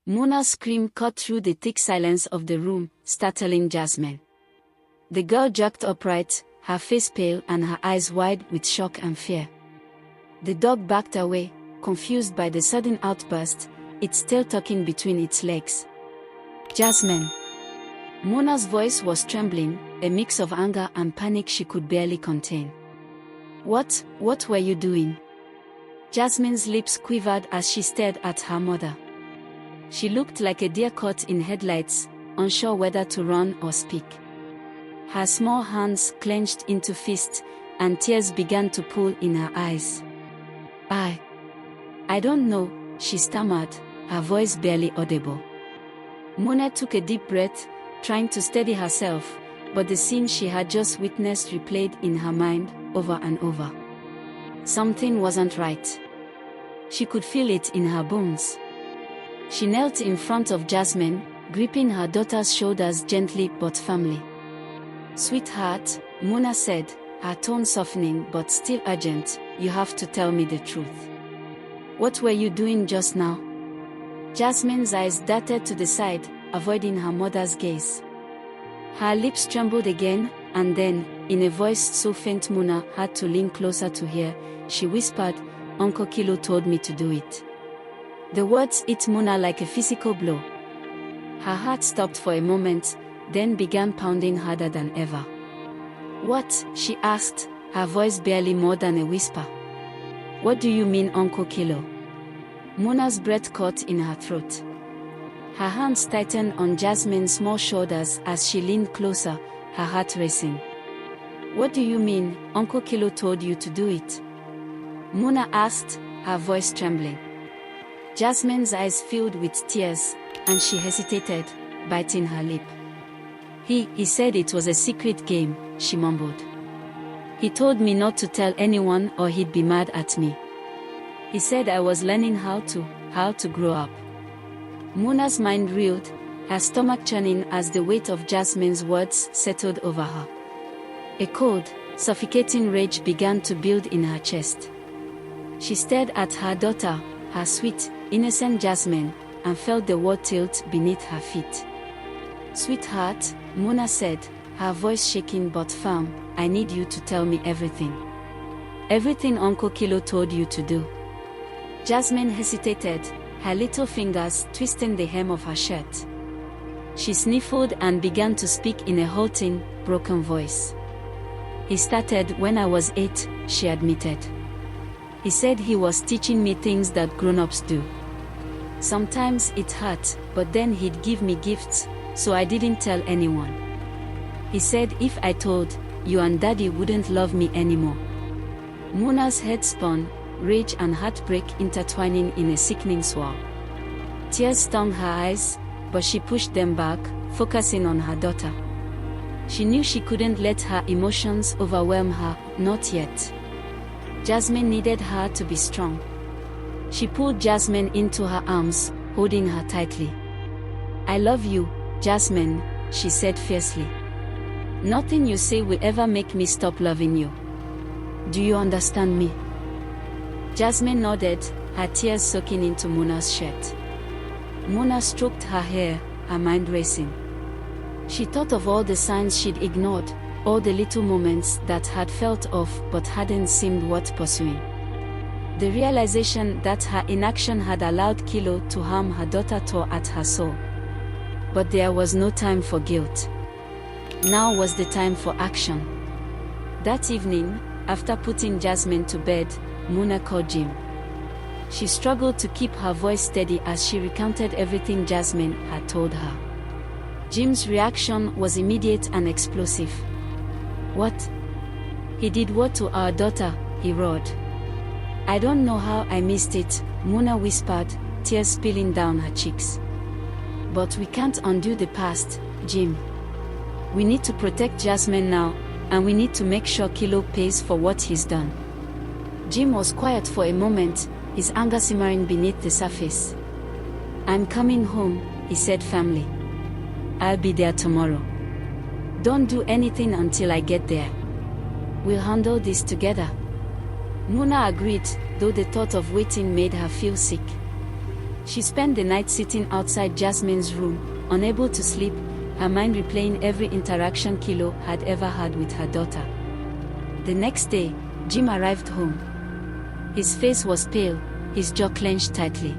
Muna's scream cut through the thick silence of the room, startling Jasmine. The girl jerked upright, her face pale and her eyes wide with shock and fear. The dog backed away, confused by the sudden outburst, its tail tucking between its legs. Jasmine. Muna's voice was trembling, a mix of anger and panic she could barely contain. What were you doing? Jasmine's lips quivered as she stared at her mother. She looked like a deer caught in headlights, unsure whether to run or speak. Her small hands clenched into fists, and tears began to pool in her eyes. I don't know, she stammered, her voice barely audible. Muna took a deep breath, trying to steady herself, but the scene she had just witnessed replayed in her mind, over and over. Something wasn't right. She could feel it in her bones. She knelt in front of Jasmine, gripping her daughter's shoulders gently but firmly. "Sweetheart," Muna said, her tone softening but still urgent, "you have to tell me the truth. What were you doing just now?" Jasmine's eyes darted to the side, avoiding her mother's gaze. Her lips trembled again, and then, in a voice so faint Muna had to lean closer to hear, she whispered, "Uncle Kilo told me to do it." The words hit Muna like a physical blow. Her heart stopped for a moment, then began pounding harder than ever. "What?" she asked, her voice barely more than a whisper. "What do you mean, Uncle Kilo?" Muna's breath caught in her throat. Her hands tightened on Jasmine's small shoulders as she leaned closer, her heart racing. "What do you mean, Uncle Kilo told you to do it?" Muna asked, her voice trembling. Jasmine's eyes filled with tears, and she hesitated, biting her lip. He said it was a secret game," she mumbled. "He told me not to tell anyone or he'd be mad at me. He said I was learning how to grow up." Muna's mind reeled, her stomach churning as the weight of Jasmine's words settled over her. A cold, suffocating rage began to build in her chest. She stared at her daughter, her sweet, innocent Jasmine, and felt the world tilt beneath her feet. "Sweetheart," Muna said, her voice shaking but firm, "I need you to tell me everything. Everything Uncle Kilo told you to do." Jasmine hesitated, her little fingers twisting the hem of her shirt. She sniffled and began to speak in a halting, broken voice. "He started when I was 8, she admitted. "He said he was teaching me things that grown-ups do. Sometimes it hurt, but then he'd give me gifts, so I didn't tell anyone. He said if I told, you and Daddy wouldn't love me anymore." Muna's head spun, rage and heartbreak intertwining in a sickening swirl. Tears stung her eyes, but she pushed them back, focusing on her daughter. She knew she couldn't let her emotions overwhelm her, not yet. Jasmine needed her to be strong. She pulled Jasmine into her arms, holding her tightly. "I love you, Jasmine," she said fiercely. "Nothing you say will ever make me stop loving you. Do you understand me?" Jasmine nodded, her tears soaking into Muna's shirt. Muna stroked her hair, her mind racing. She thought of all the signs she'd ignored, all the little moments that had felt off but hadn't seemed worth pursuing. The realization that her inaction had allowed Kilo to harm her daughter tore at her soul. But there was no time for guilt. Now was the time for action. That evening, after putting Jasmine to bed, Muna called Jim. She struggled to keep her voice steady as she recounted everything Jasmine had told her. Jim's reaction was immediate and explosive. "What? He did what to our daughter?" he roared. "I don't know how I missed it," Muna whispered, tears spilling down her cheeks. "But we can't undo the past, Jim. We need to protect Jasmine now, and we need to make sure Kilo pays for what he's done." Jim was quiet for a moment, his anger simmering beneath the surface. "I'm coming home," he said firmly. "I'll be there tomorrow. Don't do anything until I get there. We'll handle this together." Muna agreed, though the thought of waiting made her feel sick. She spent the night sitting outside Jasmine's room, unable to sleep, her mind replaying every interaction Kilo had ever had with her daughter. The next day, Jim arrived home. His face was pale, his jaw clenched tightly.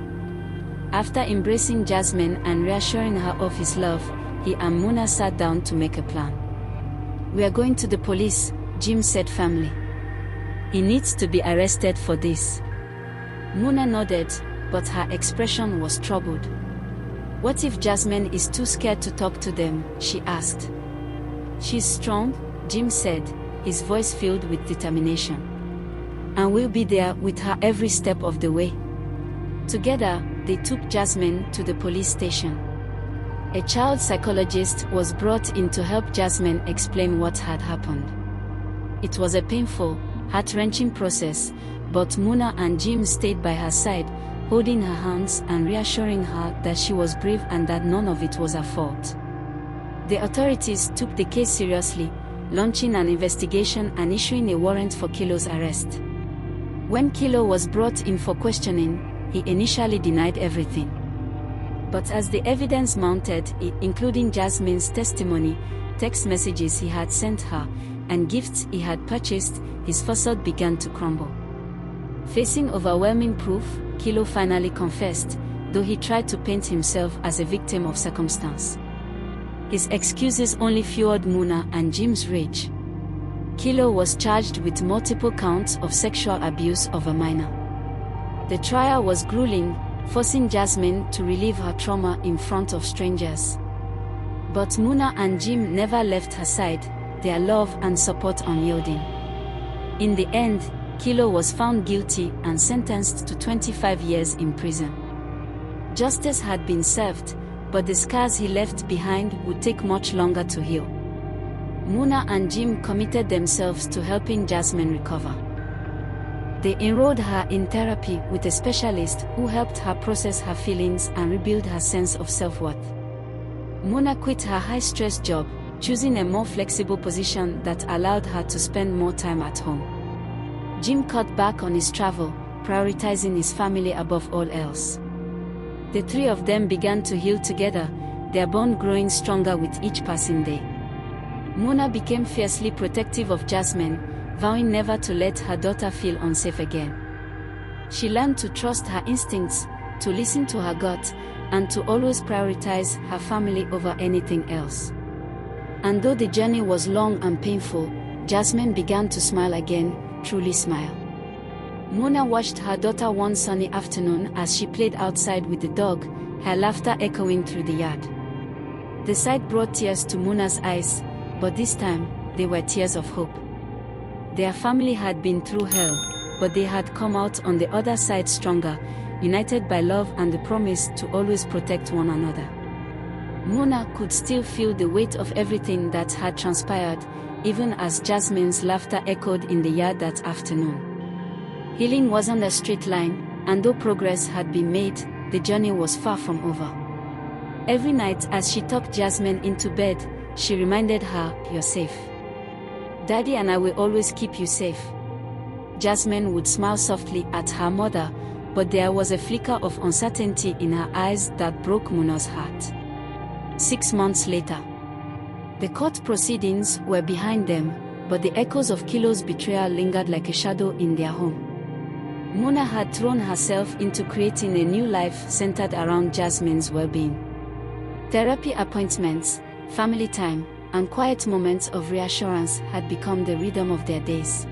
After embracing Jasmine and reassuring her of his love, he and Muna sat down to make a plan. "We are going to the police," Jim said firmly. "He needs to be arrested for this." Muna nodded, but her expression was troubled. "What if Jasmine is too scared to talk to them?" she asked. "She's strong," Jim said, his voice filled with determination. "And we'll be there with her every step of the way." Together, they took Jasmine to the police station. A child psychologist was brought in to help Jasmine explain what had happened. It was a painful, heart-wrenching process, but Muna and Jim stayed by her side, holding her hands and reassuring her that she was brave and that none of it was her fault. The authorities took the case seriously, launching an investigation and issuing a warrant for Kilo's arrest. When Kilo was brought in for questioning, he initially denied everything. But as the evidence mounted, including Jasmine's testimony, text messages he had sent her, and gifts he had purchased, his facade began to crumble. Facing overwhelming proof, Kilo finally confessed, though he tried to paint himself as a victim of circumstance. His excuses only fueled Muna and Jim's rage. Kilo was charged with multiple counts of sexual abuse of a minor. The trial was grueling, forcing Jasmine to relive her trauma in front of strangers. But Muna and Jim never left her side, their love and support unyielding. In the end, Kilo was found guilty and sentenced to 25 years in prison. Justice had been served, but the scars he left behind would take much longer to heal. Muna and Jim committed themselves to helping Jasmine recover. They enrolled her in therapy with a specialist who helped her process her feelings and rebuild her sense of self-worth. Muna quit her high-stress job, choosing a more flexible position that allowed her to spend more time at home. Jim cut back on his travel, prioritizing his family above all else. The three of them began to heal together, their bond growing stronger with each passing day. Muna became fiercely protective of Jasmine, vowing never to let her daughter feel unsafe again. She learned to trust her instincts, to listen to her gut, and to always prioritize her family over anything else. And though the journey was long and painful, Jasmine began to smile again, truly smile. Muna watched her daughter one sunny afternoon as she played outside with the dog, her laughter echoing through the yard. The sight brought tears to Muna's eyes, but this time, they were tears of hope. Their family had been through hell, but they had come out on the other side stronger, united by love and the promise to always protect one another. Muna could still feel the weight of everything that had transpired, even as Jasmine's laughter echoed in the yard that afternoon. Healing wasn't a straight line, and though progress had been made, the journey was far from over. Every night as she tucked Jasmine into bed, she reminded her, "You're safe. Daddy and I will always keep you safe." Jasmine would smile softly at her mother, but there was a flicker of uncertainty in her eyes that broke Muna's heart. 6 months later, the court proceedings were behind them, but the echoes of Kilo's betrayal lingered like a shadow in their home. Muna had thrown herself into creating a new life centered around Jasmine's well-being. Therapy appointments, family time, and quiet moments of reassurance had become the rhythm of their days.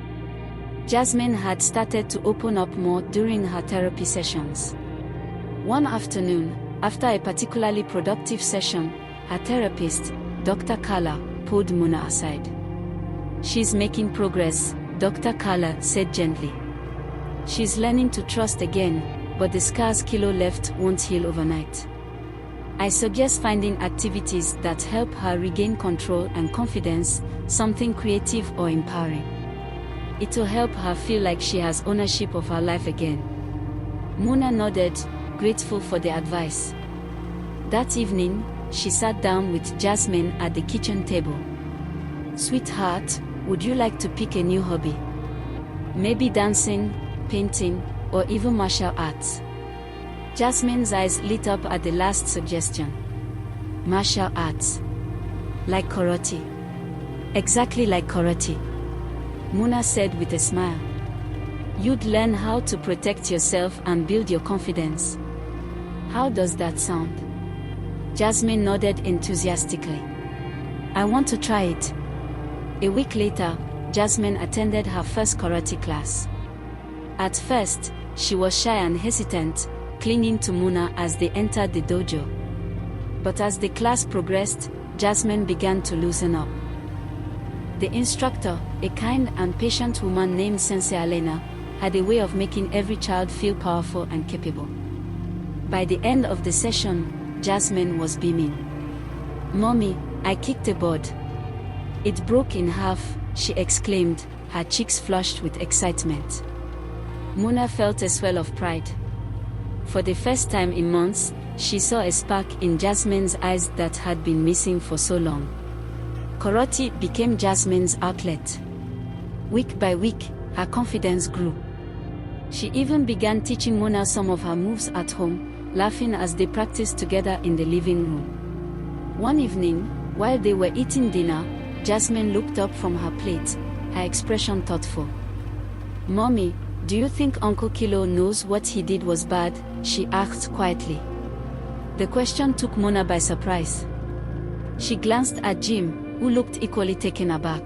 Jasmine had started to open up more during her therapy sessions. One afternoon, after a particularly productive session, her therapist, Dr. Carla, pulled Muna aside. "She's making progress," Dr. Carla said gently. "She's learning to trust again, but the scars Kilo left won't heal overnight. I suggest finding activities that help her regain control and confidence, something creative or empowering. It'll help her feel like she has ownership of her life again." Muna nodded, grateful for the advice. That evening, she sat down with Jasmine at the kitchen table. "Sweetheart, would you like to pick a new hobby? Maybe dancing, painting, or even martial arts?" Jasmine's eyes lit up at the last suggestion. Martial arts. Like karate. Exactly like karate. Muna said with a smile. You'd learn how to protect yourself and build your confidence. How does that sound? Jasmine nodded enthusiastically. I want to try it. A week later, Jasmine attended her first karate class. At first, she was shy and hesitant, clinging to Muna as they entered the dojo. But as the class progressed, Jasmine began to loosen up. The instructor, a kind and patient woman named Sensei Elena, had a way of making every child feel powerful and capable. By the end of the session, Jasmine was beaming. Mommy, I kicked a board. It broke in half, she exclaimed, her cheeks flushed with excitement. Muna felt a swell of pride. For the first time in months, she saw a spark in Jasmine's eyes that had been missing for so long. Karate became Jasmine's outlet. Week by week, her confidence grew. She even began teaching Muna some of her moves at home, laughing as they practiced together in the living room. One evening, while they were eating dinner, Jasmine looked up from her plate, her expression thoughtful. Mommy, do you think Uncle Kilo knows what he did was bad? She asked quietly. The question took Muna by surprise. She glanced at Jim, who looked equally taken aback.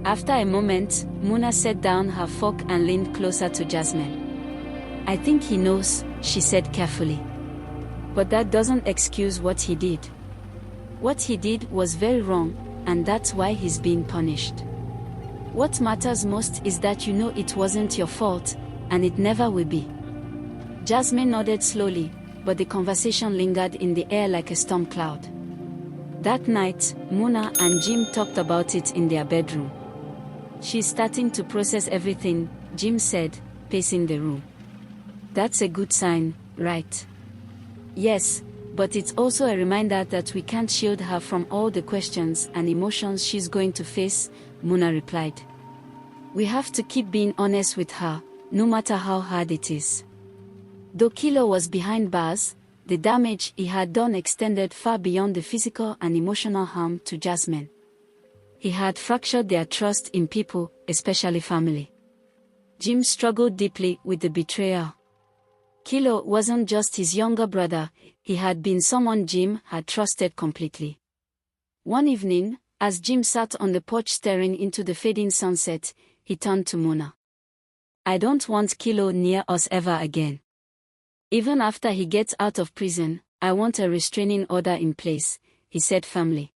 After a moment, Muna set down her fork and leaned closer to Jasmine. I think he knows, she said carefully. But that doesn't excuse what he did. What he did was very wrong, and that's why he's being punished. What matters most is that you know it wasn't your fault, and it never will be. Jasmine nodded slowly, but the conversation lingered in the air like a storm cloud. That night, Muna and Jim talked about it in their bedroom. She's starting to process everything, Jim said, pacing the room. That's a good sign, right? Yes, but it's also a reminder that we can't shield her from all the questions and emotions she's going to face, Muna replied. We have to keep being honest with her, no matter how hard it is. Though Kilo was behind bars, the damage he had done extended far beyond the physical and emotional harm to Jasmine. He had fractured their trust in people, especially family. Jim struggled deeply with the betrayal. Kilo wasn't just his younger brother, he had been someone Jim had trusted completely. One evening, as Jim sat on the porch staring into the fading sunset, he turned to Muna. I don't want Kilo near us ever again. Even after he gets out of prison, I want a restraining order in place, he said firmly.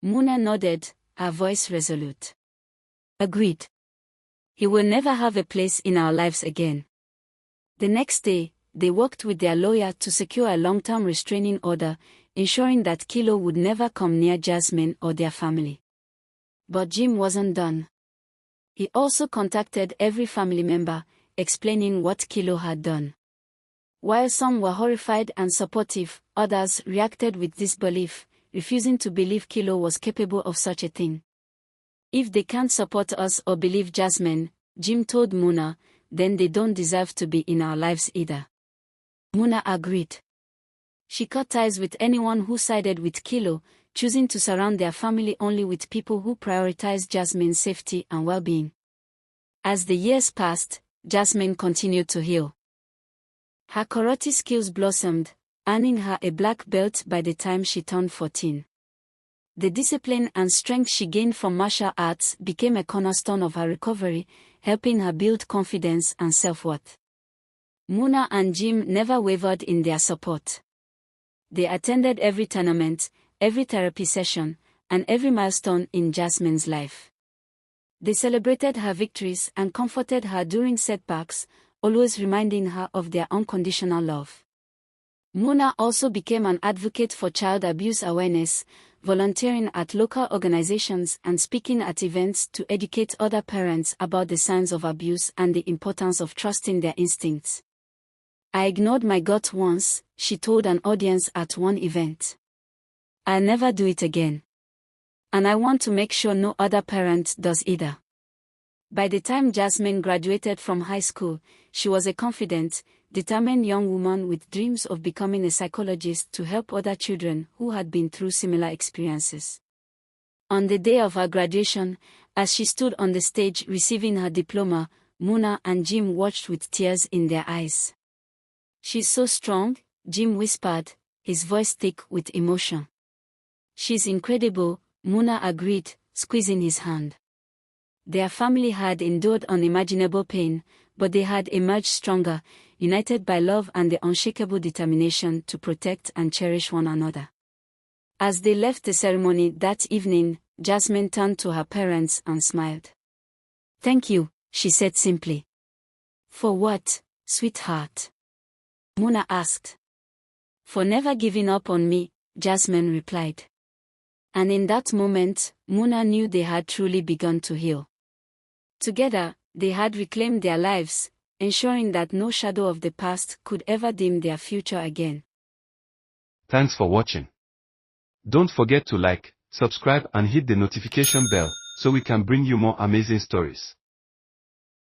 Muna nodded, her voice resolute. Agreed. He will never have a place in our lives again. The next day, they worked with their lawyer to secure a long-term restraining order, ensuring that Kilo would never come near Jasmine or their family. But Jim wasn't done. He also contacted every family member, explaining what Kilo had done. While some were horrified and supportive, others reacted with disbelief, refusing to believe Kilo was capable of such a thing. If they can't support us or believe Jasmine, Jim told Muna, then they don't deserve to be in our lives either. Muna agreed. She cut ties with anyone who sided with Kilo, choosing to surround their family only with people who prioritized Jasmine's safety and well-being. As the years passed, Jasmine continued to heal. Her karate skills blossomed, earning her a black belt by the time she turned 14. The discipline and strength she gained from martial arts became a cornerstone of her recovery, helping her build confidence and self-worth. Muna and Jim never wavered in their support. They attended every tournament, every therapy session, and every milestone in Jasmine's life. They celebrated her victories and comforted her during setbacks, always reminding her of their unconditional love. Muna also became an advocate for child abuse awareness, volunteering at local organizations and speaking at events to educate other parents about the signs of abuse and the importance of trusting their instincts. I ignored my gut once, she told an audience at one event. I'll never do it again. And I want to make sure no other parent does either. By the time Jasmine graduated from high school, she was a confident, determined young woman with dreams of becoming a psychologist to help other children who had been through similar experiences. On the day of her graduation, as she stood on the stage receiving her diploma, Muna and Jim watched with tears in their eyes. "She's so strong," Jim whispered, his voice thick with emotion. "She's incredible," Muna agreed, squeezing his hand. Their family had endured unimaginable pain, but they had emerged stronger, united by love and the unshakable determination to protect and cherish one another. As they left the ceremony that evening, Jasmine turned to her parents and smiled. "Thank you," she said simply. "For what, sweetheart?" Muna asked. "For never giving up on me," Jasmine replied. And in that moment, Muna knew they had truly begun to heal. Together, they had reclaimed their lives, ensuring that no shadow of the past could ever dim their future again. Thanks for watching. Don't forget to like, subscribe and hit the notification bell so we can bring you more amazing stories.